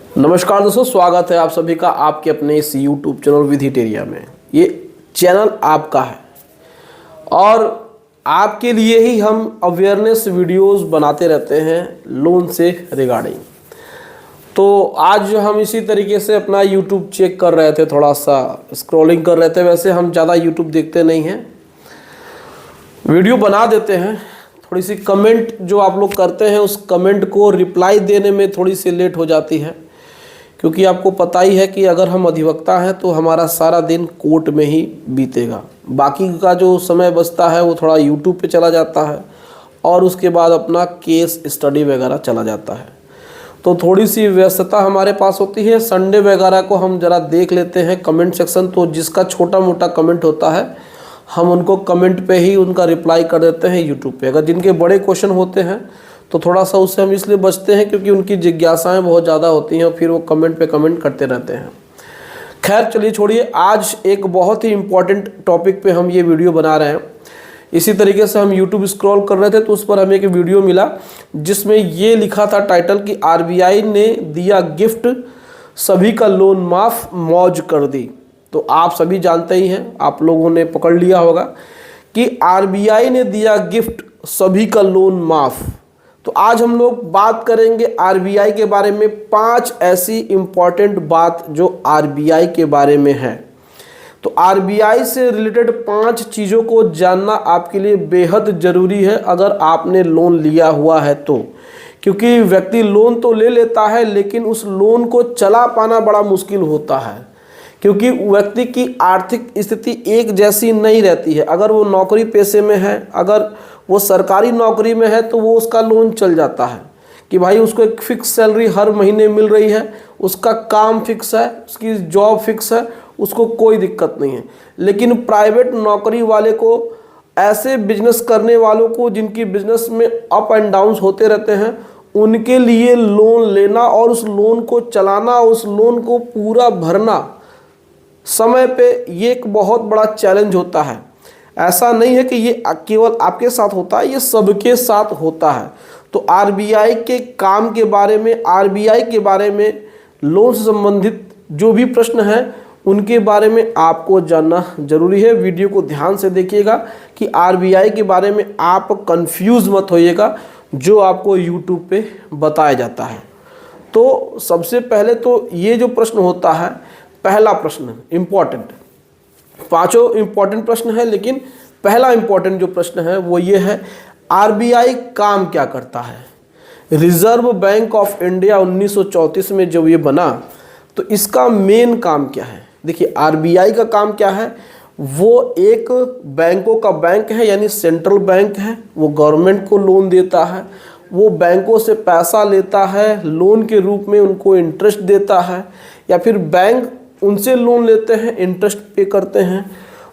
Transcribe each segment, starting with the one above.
नमस्कार दोस्तों, स्वागत है आप सभी का आपके अपने इस YouTube चैनल विधिटेरिया में। ये चैनल आपका है और आपके लिए ही हम अवेयरनेस वीडियोस बनाते रहते हैं लोन से रिगार्डिंग। तो आज हम इसी तरीके से अपना YouTube चेक कर रहे थे, थोड़ा सा स्क्रॉलिंग कर रहे थे। वैसे हम ज़्यादा YouTube देखते नहीं हैं, वीडियो बना देते हैं। थोड़ी सी कमेंट जो आप लोग करते हैं उस कमेंट को रिप्लाई देने में थोड़ी सी लेट हो जाती है, क्योंकि आपको पता ही है कि अगर हम अधिवक्ता हैं तो हमारा सारा दिन कोर्ट में ही बीतेगा। बाकी का जो समय बचता है वो थोड़ा यूट्यूब पे चला जाता है और उसके बाद अपना केस स्टडी वगैरह चला जाता है। तो थोड़ी सी व्यस्तता हमारे पास होती है। संडे वगैरह को हम ज़रा देख लेते हैं कमेंट सेक्शन। तो जिसका छोटा मोटा कमेंट होता है हम उनको कमेंट पे ही उनका रिप्लाई कर देते हैं यूट्यूब पे। अगर जिनके बड़े क्वेश्चन होते हैं तो थोड़ा सा उससे हम इसलिए बचते हैं क्योंकि उनकी जिज्ञासाएं बहुत ज़्यादा होती हैं और फिर वो कमेंट पे कमेंट करते रहते हैं। खैर चलिए छोड़िए, आज एक बहुत ही इम्पॉर्टेंट टॉपिक पे हम ये वीडियो बना रहे हैं। इसी तरीके से हम यूट्यूब स्क्रॉल कर रहे थे तो उस पर हमें एक वीडियो मिला जिसमें ये लिखा था टाइटल कि आरबीआई ने दिया गिफ्ट, सभी का लोन माफ, मौज कर दी। तो आप सभी जानते ही हैं, आप लोगों ने पकड़ लिया होगा कि आरबीआई ने दिया गिफ्ट, सभी का लोन माफ। तो आज हम लोग बात करेंगे आरबीआई के बारे में, 5 ऐसी इंपॉर्टेंट बात जो आरबीआई के बारे में है। तो आरबीआई से रिलेटेड 5 चीज़ों को जानना आपके लिए बेहद ज़रूरी है अगर आपने लोन लिया हुआ है तो। क्योंकि व्यक्ति लोन तो ले लेता है लेकिन उस लोन को चला पाना बड़ा मुश्किल होता है, क्योंकि व्यक्ति की आर्थिक स्थिति एक जैसी नहीं रहती है। अगर वो नौकरी पेशे में है, अगर वो सरकारी नौकरी में है तो वो उसका लोन चल जाता है कि भाई उसको एक फिक्स सैलरी हर महीने मिल रही है, उसका काम फिक्स है, उसकी जॉब फिक्स है, उसको कोई दिक्कत नहीं है। लेकिन प्राइवेट नौकरी वाले को, ऐसे बिजनेस करने वालों को जिनकी बिजनेस में अप एंड डाउन्स होते रहते हैं, उनके लिए लोन लेना और उस लोन को चलाना, उस लोन को पूरा भरना समय पे, ये एक बहुत बड़ा चैलेंज होता है। ऐसा नहीं है कि ये केवल आपके साथ होता है, ये सबके साथ होता है। तो आरबीआई के काम के बारे में, आरबीआई के बारे में, लोन से संबंधित जो भी प्रश्न हैं उनके बारे में आपको जानना जरूरी है। वीडियो को ध्यान से देखिएगा कि आरबीआई के बारे में आप कंफ्यूज मत होइएगा जो आपको यूट्यूब पे बताया जाता है। तो सबसे पहले तो ये जो प्रश्न होता है, पहला प्रश्न इम्पॉर्टेंट, 5 इम्पॉर्टेंट प्रश्न है लेकिन पहला इम्पॉर्टेंट जो प्रश्न है वो ये है, आरबीआई काम क्या करता है। रिजर्व बैंक ऑफ इंडिया 1934 में जब ये बना तो इसका मेन काम क्या है। देखिए आरबीआई का काम क्या है, वो एक बैंकों का बैंक है, यानी सेंट्रल बैंक है। वो गवर्नमेंट को लोन देता है, वो बैंकों से पैसा लेता है, लोन के रूप में उनको इंटरेस्ट देता है, या फिर बैंक उनसे लोन लेते हैं, इंटरेस्ट पे करते हैं।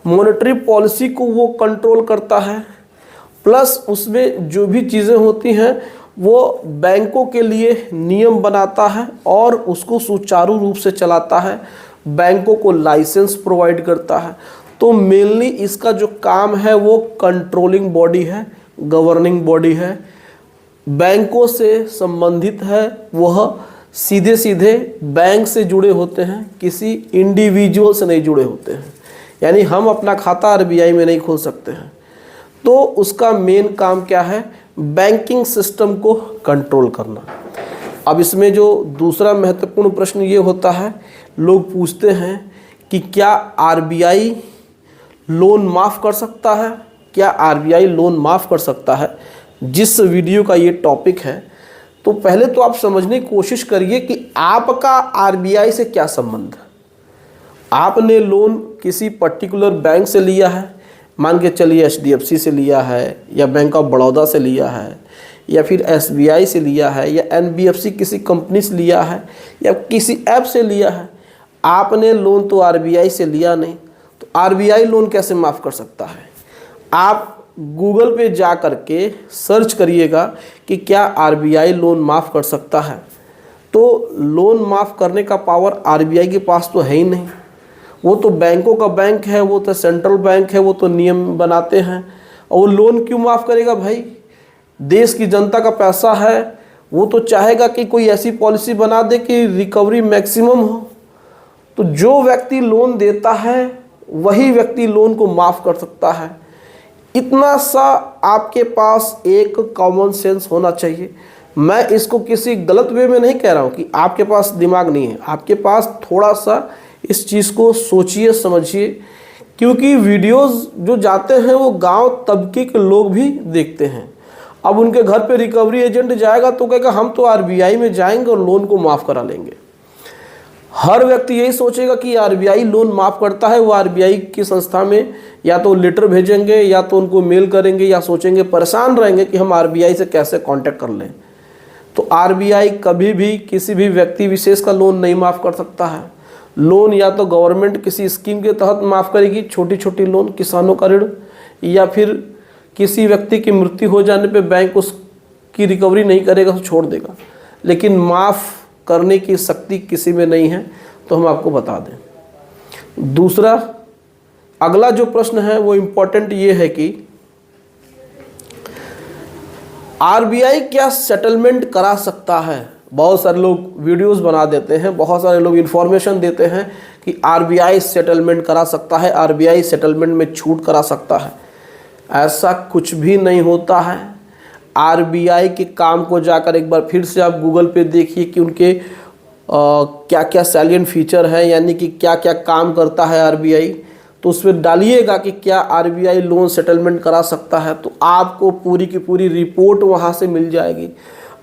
मॉनेटरी पॉलिसी को वो कंट्रोल करता है, प्लस उसमें जो भी चीज़ें होती हैं वो बैंकों के लिए नियम बनाता है और उसको सुचारू रूप से चलाता है, बैंकों को लाइसेंस प्रोवाइड करता है। तो मेनली इसका जो काम है वो कंट्रोलिंग बॉडी है, गवर्निंग बॉडी है, बैंकों से संबंधित है। वह सीधे सीधे बैंक से जुड़े होते हैं, किसी इंडिविजुअल से नहीं जुड़े होते हैं। यानी हम अपना खाता आरबीआई में नहीं खोल सकते हैं। तो उसका मेन काम क्या है, बैंकिंग सिस्टम को कंट्रोल करना। अब इसमें जो दूसरा महत्वपूर्ण प्रश्न ये होता है, लोग पूछते हैं कि क्या आरबीआई लोन माफ़ कर सकता है, क्या आरबीआई लोन माफ़ कर सकता है। जिस वीडियो का ये टॉपिक है, तो पहले तो आप समझने की कोशिश करिए कि आपका आरबीआई से क्या संबंध है। आपने लोन किसी पर्टिकुलर बैंक से लिया है, मान के चलिए एचडीएफसी से लिया है, या बैंक ऑफ बड़ौदा से लिया है, या फिर एसबीआई से लिया है, या एनबीएफसी किसी कंपनी से लिया है, या किसी ऐप से लिया है। आपने लोन तो आरबीआई से लिया नहीं, तो आरबीआई लोन कैसे माफ़ कर सकता है। आप गूगल पे जा कर के सर्च करिएगा कि क्या आरबीआई लोन माफ़ कर सकता है। तो लोन माफ़ करने का पावर आरबीआई के पास तो है ही नहीं। वो तो बैंकों का बैंक है, वो तो सेंट्रल बैंक है, वो तो नियम बनाते हैं। और वो लोन क्यों माफ़ करेगा भाई, देश की जनता का पैसा है, वो तो चाहेगा कि कोई ऐसी पॉलिसी बना दे कि रिकवरी मैक्सिमम हो। तो जो व्यक्ति लोन देता है वही व्यक्ति लोन को माफ़ कर सकता है। इतना सा आपके पास एक कॉमन सेंस होना चाहिए। मैं इसको किसी गलत वे में नहीं कह रहा हूँ कि आपके पास दिमाग नहीं है, आपके पास थोड़ा सा इस चीज़ को सोचिए समझिए, क्योंकि वीडियोस जो जाते हैं वो गांव तबके के लोग भी देखते हैं। अब उनके घर पे रिकवरी एजेंट जाएगा तो कहेगा हम तो आरबीआई में जाएंगे और लोन को माफ़ करा लेंगे। हर व्यक्ति यही सोचेगा कि आरबीआई लोन माफ़ करता है, वो आरबीआई की संस्था में या तो लेटर भेजेंगे या तो उनको मेल करेंगे या सोचेंगे, परेशान रहेंगे कि हम आरबीआई से कैसे कांटेक्ट कर लें। तो आरबीआई कभी भी किसी भी व्यक्ति विशेष का लोन नहीं माफ़ कर सकता है। लोन या तो गवर्नमेंट किसी स्कीम के तहत माफ़ करेगी, छोटी छोटी लोन, किसानों का ऋण, या फिर किसी व्यक्ति की मृत्यु हो जाने पे बैंक उसकी रिकवरी नहीं करेगा तो छोड़ देगा, लेकिन माफ़ करने की शक्ति किसी में नहीं है। तो हम आपको बता दें। दूसरा, अगला जो प्रश्न है वो इम्पोर्टेंट ये है कि आरबीआई क्या सेटलमेंट करा सकता है। बहुत सारे लोग वीडियोस बना देते हैं, बहुत सारे लोग इन्फॉर्मेशन देते हैं कि आरबीआई सेटलमेंट करा सकता है, आरबीआई सेटलमेंट में छूट करा सकता है। ऐसा कुछ भी नहीं होता है। आरबीआई के काम को जाकर एक बार फिर से आप गूगल पे देखिए कि उनके क्या क्या सैलिएंट फीचर है, यानी कि क्या क्या काम करता है आरबीआई। तो उसमें डालिएगा कि क्या आरबीआई लोन सेटलमेंट करा सकता है, तो आपको पूरी की पूरी रिपोर्ट वहाँ से मिल जाएगी।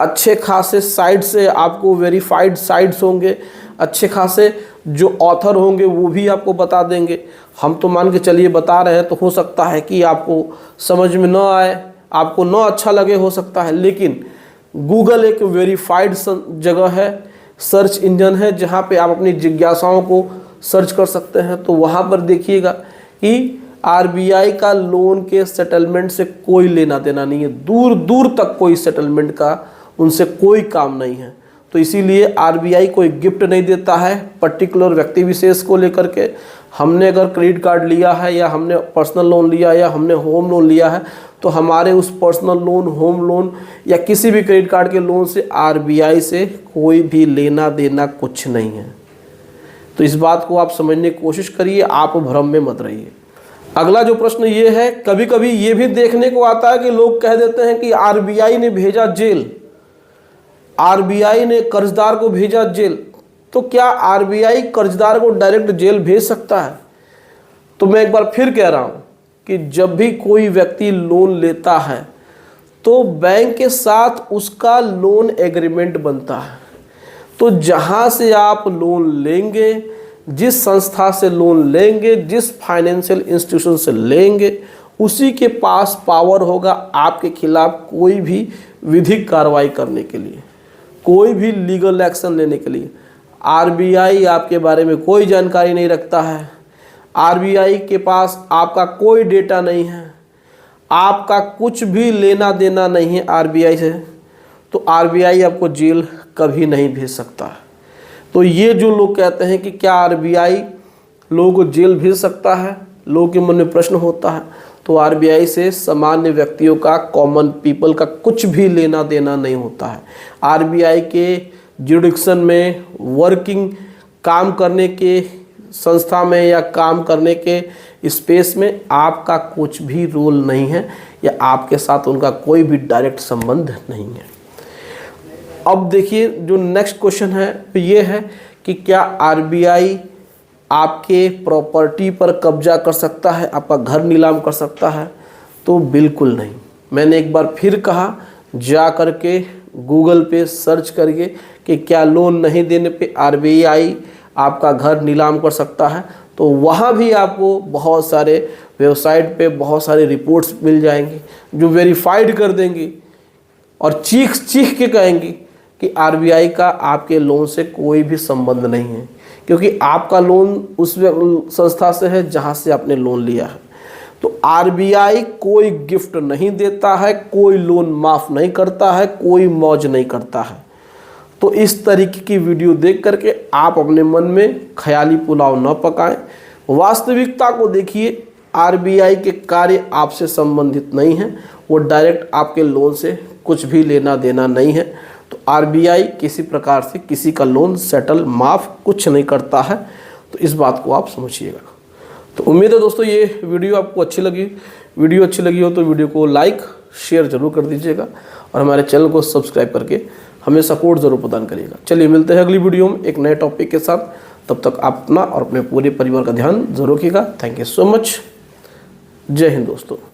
अच्छे खासे साइट से आपको वेरीफाइड साइट्स होंगे, अच्छे खासे जो ऑथर होंगे वो भी आपको बता देंगे। हम तो मान के चलिए बता रहे हैं, तो हो सकता है कि आपको समझ में न आए, आपको न अच्छा लगे, हो सकता है, लेकिन गूगल एक वेरीफाइड जगह है, सर्च इंजन है, जहाँ पे आप अपनी जिज्ञासाओं को सर्च कर सकते हैं। तो वहाँ पर देखिएगा कि आरबीआई का लोन के सेटलमेंट से कोई लेना देना नहीं है, दूर दूर तक कोई सेटलमेंट का उनसे कोई काम नहीं है। तो इसीलिए आरबीआई कोई गिफ्ट नहीं देता है पर्टिकुलर व्यक्ति विशेष को लेकर के। हमने अगर क्रेडिट कार्ड लिया है या हमने पर्सनल लोन लिया या हमने होम लोन लिया है, तो हमारे उस पर्सनल लोन, होम लोन या किसी भी क्रेडिट कार्ड के लोन से आरबीआई से कोई भी लेना देना कुछ नहीं है। तो इस बात को आप समझने की कोशिश करिए, आप भ्रम में मत रहिए। अगला जो प्रश्न ये है, कभी कभी ये भी देखने को आता है कि लोग कह देते हैं कि आरबीआई ने भेजा जेल, आरबीआई ने कर्जदार को भेजा जेल। तो क्या आरबीआई कर्जदार को डायरेक्ट जेल भेज सकता है? तो मैं एक बार फिर कह रहा हूं कि जब भी कोई व्यक्ति लोन लेता है तो बैंक के साथ उसका लोन एग्रीमेंट बनता है। तो जहां से आप लोन लेंगे, जिस संस्था से लोन लेंगे, जिस फाइनेंशियल इंस्टीट्यूशन से लेंगे, उसी के पास पावर होगा आपके खिलाफ कोई भी विधिक कार्रवाई करने के लिए, कोई भी लीगल एक्शन लेने के लिए। आरबीआई आपके बारे में कोई जानकारी नहीं रखता है, आरबीआई के पास आपका कोई डेटा नहीं है, आपका कुछ भी लेना देना नहीं है आरबीआई से, तो आरबीआई आपको जेल कभी नहीं भेज सकता है। तो ये जो लोग कहते हैं कि क्या आरबीआई लोगों को जेल भेज सकता है, लोगों के मन में प्रश्न होता है, तो आरबीआई से सामान्य व्यक्तियों का, कॉमन पीपल का कुछ भी लेना देना नहीं होता है। आरबीआई के जुडिक्शन में, वर्किंग काम करने के संस्था में या काम करने के स्पेस में आपका कुछ भी रोल नहीं है या आपके साथ उनका कोई भी डायरेक्ट संबंध नहीं है। अब देखिए जो नेक्स्ट क्वेश्चन है तो ये है कि क्या आरबीआई आपके प्रॉपर्टी पर कब्जा कर सकता है, आपका घर नीलाम कर सकता है? तो बिल्कुल नहीं। मैंने एक बार फिर कहा, जा कर के गूगल पे सर्च करिए कि क्या लोन नहीं देने पे आरबीआई आपका घर नीलाम कर सकता है, तो वहाँ भी आपको बहुत सारे वेबसाइट पे बहुत सारे रिपोर्ट्स मिल जाएंगी जो वेरीफाइड कर देंगी और चीख चीख के कहेंगी कि आरबीआई का आपके लोन से कोई भी संबंध नहीं है, क्योंकि आपका लोन उस संस्था से है जहाँ से आपने लोन लिया है। तो आरबीआई कोई गिफ्ट नहीं देता है, कोई लोन माफ़ नहीं करता है, कोई मौज नहीं करता है। तो इस तरीके की वीडियो देख करके आप अपने मन में ख्याली पुलाव न पकाएं, वास्तविकता को देखिए। आरबीआई के कार्य आपसे संबंधित नहीं है, वो डायरेक्ट आपके लोन से कुछ भी लेना देना नहीं है। तो आरबीआई किसी प्रकार से किसी का लोन सेटल माफ़ कुछ नहीं करता है, तो इस बात को आप समझिएगा। तो उम्मीद है दोस्तों ये वीडियो आपको अच्छी लगी। वीडियो अच्छी लगी हो तो वीडियो को लाइक शेयर जरूर कर दीजिएगा और हमारे चैनल को सब्सक्राइब करके हमें सपोर्ट जरूर प्रदान करिएगा। चलिए मिलते हैं अगली वीडियो में एक नए टॉपिक के साथ। तब तक आप अपना और अपने पूरे परिवार का ध्यान जरूर रखिएगा। Thank you so much. जय हिंद दोस्तों।